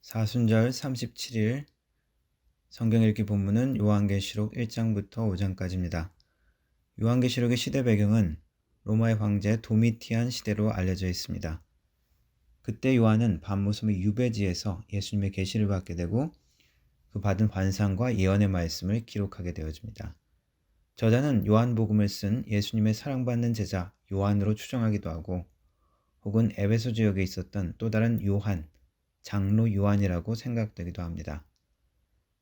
사순절 37일 성경 읽기 본문은 요한계시록 1장부터 5장까지입니다. 요한계시록의 시대 배경은 로마의 황제 도미티안 시대로 알려져 있습니다. 그때 요한은 밤모섬의 유배지에서 예수님의 계시를 받게 되고 그 받은 환상과 예언의 말씀을 기록하게 되어집니다. 저자는 요한복음을 쓴 예수님의 사랑받는 제자 요한으로 추정하기도 하고 혹은 에베소 지역에 있었던 또 다른 요한, 장로 요한이라고 생각되기도 합니다.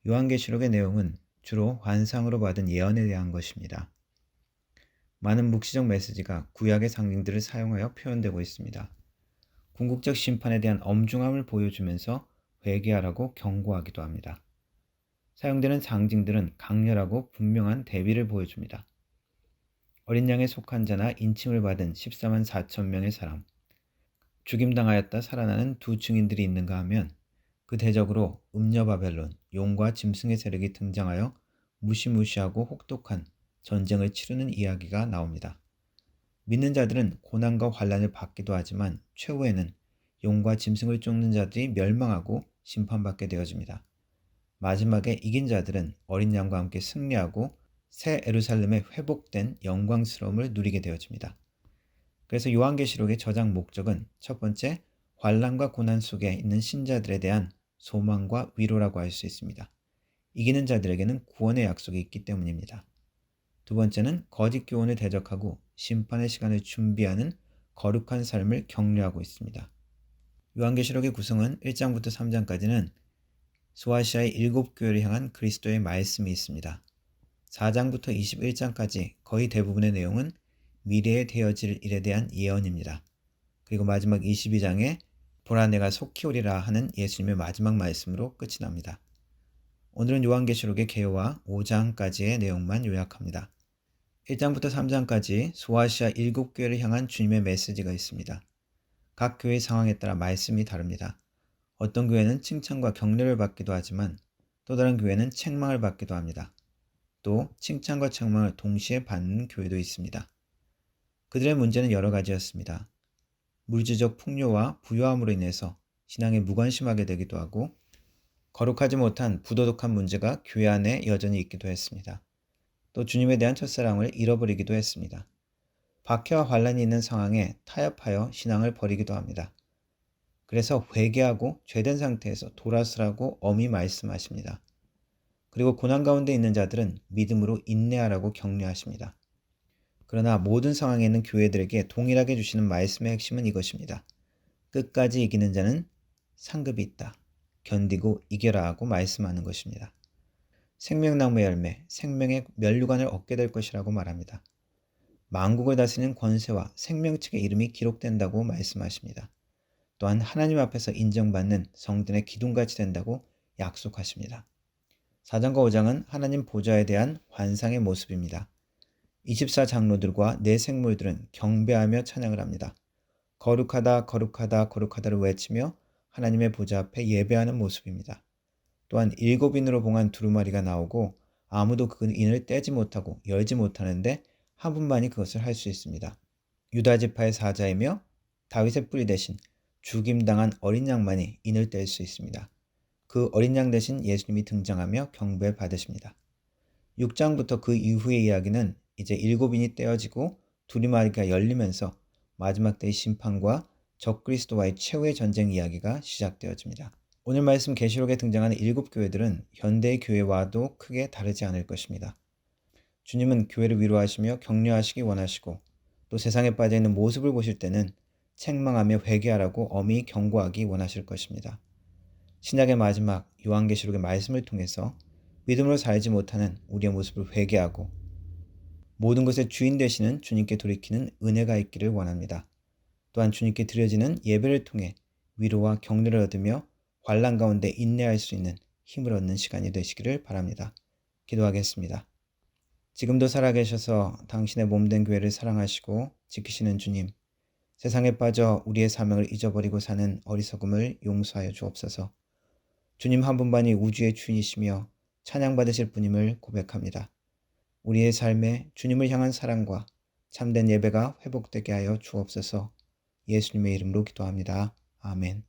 요한계시록의 내용은 주로 환상으로 받은 예언에 대한 것입니다. 많은 묵시적 메시지가 구약의 상징들을 사용하여 표현되고 있습니다. 궁극적 심판에 대한 엄중함을 보여주면서 회개하라고 경고하기도 합니다. 사용되는 상징들은 강렬하고 분명한 대비를 보여줍니다. 어린 양에 속한 자나 인침을 받은 14만 4천 명의 사람, 죽임당하였다 살아나는 두 증인들이 있는가 하면 그 대적으로 음녀 바벨론, 용과 짐승의 세력이 등장하여 무시무시하고 혹독한 전쟁을 치르는 이야기가 나옵니다. 믿는 자들은 고난과 환난을 받기도 하지만 최후에는 용과 짐승을 쫓는 자들이 멸망하고 심판받게 되어집니다. 마지막에 이긴 자들은 어린 양과 함께 승리하고 새 예루살렘의 회복된 영광스러움을 누리게 되어집니다. 그래서 요한계시록의 저장 목적은 첫 번째, 환난과 고난 속에 있는 신자들에 대한 소망과 위로라고 할 수 있습니다. 이기는 자들에게는 구원의 약속이 있기 때문입니다. 두 번째는 거짓 교훈을 대적하고 심판의 시간을 준비하는 거룩한 삶을 격려하고 있습니다. 요한계시록의 구성은 1장부터 3장까지는 소아시아의 7교회를 향한 그리스도의 말씀이 있습니다. 4장부터 21장까지 거의 대부분의 내용은 미래에 되어질 일에 대한 예언입니다. 그리고 마지막 22장에 보라 내가 속히 오리라 하는 예수님의 마지막 말씀으로 끝이 납니다. 오늘은 요한계시록의 개요와 5장까지의 내용만 요약합니다. 1장부터 3장까지 소아시아 7교회를 향한 주님의 메시지가 있습니다. 각 교회의 상황에 따라 말씀이 다릅니다. 어떤 교회는 칭찬과 격려를 받기도 하지만 또 다른 교회는 책망을 받기도 합니다. 또 칭찬과 책망을 동시에 받는 교회도 있습니다. 그들의 문제는 여러 가지였습니다. 물질적 풍요와 부유함으로 인해서 신앙에 무관심하게 되기도 하고 거룩하지 못한 부도덕한 문제가 교회 안에 여전히 있기도 했습니다. 또 주님에 대한 첫사랑을 잃어버리기도 했습니다. 박해와 환란이 있는 상황에 타협하여 신앙을 버리기도 합니다. 그래서 회개하고 죄된 상태에서 돌아서라고 엄히 말씀하십니다. 그리고 고난 가운데 있는 자들은 믿음으로 인내하라고 격려하십니다. 그러나 모든 상황에 있는 교회들에게 동일하게 주시는 말씀의 핵심은 이것입니다. 끝까지 이기는 자는 상급이 있다. 견디고 이겨라 하고 말씀하는 것입니다. 생명나무의 열매, 생명의 면류관을 얻게 될 것이라고 말합니다. 만국을 다스리는 권세와 생명책의 이름이 기록된다고 말씀하십니다. 또한 하나님 앞에서 인정받는 성전의 기둥같이 된다고 약속하십니다. 4장과 5장은 하나님 보좌에 대한 환상의 모습입니다. 24장로들과 네 생물들은 경배하며 찬양을 합니다. 거룩하다 거룩하다 거룩하다를 외치며 하나님의 보좌 앞에 예배하는 모습입니다. 또한 7인으로 봉한 두루마리가 나오고 아무도 그 인을 떼지 못하고 열지 못하는데 한 분만이 그것을 할 수 있습니다. 유다 지파의 사자이며 다윗의 뿌리 대신 죽임당한 어린 양만이 인을 뗄 수 있습니다. 그 어린 양 대신 예수님이 등장하며 경배 받으십니다. 6장부터 그 이후의 이야기는 이제 7인이 떼어지고 두루마리가 열리면서 마지막 때의 심판과 적그리스도와의 최후의 전쟁 이야기가 시작되어집니다. 오늘 말씀 계시록에 등장하는 7교회들은 현대의 교회와도 크게 다르지 않을 것입니다. 주님은 교회를 위로하시며 격려하시기 원하시고 또 세상에 빠져있는 모습을 보실 때는 책망하며 회개하라고 엄히 경고하기 원하실 것입니다. 신약의 마지막 요한계시록의 말씀을 통해서 믿음으로 살지 못하는 우리의 모습을 회개하고 모든 것의 주인 되시는 주님께 돌이키는 은혜가 있기를 원합니다. 또한 주님께 드려지는 예배를 통해 위로와 격려를 얻으며 환난 가운데 인내할 수 있는 힘을 얻는 시간이 되시기를 바랍니다. 기도하겠습니다. 지금도 살아계셔서 당신의 몸된 교회를 사랑하시고 지키시는 주님, 세상에 빠져 우리의 사명을 잊어버리고 사는 어리석음을 용서하여 주옵소서. 주님 한 분만이 우주의 주인이시며 찬양받으실 분임을 고백합니다. 우리의 삶에 주님을 향한 사랑과 참된 예배가 회복되게 하여 주옵소서. 예수님의 이름으로 기도합니다. 아멘.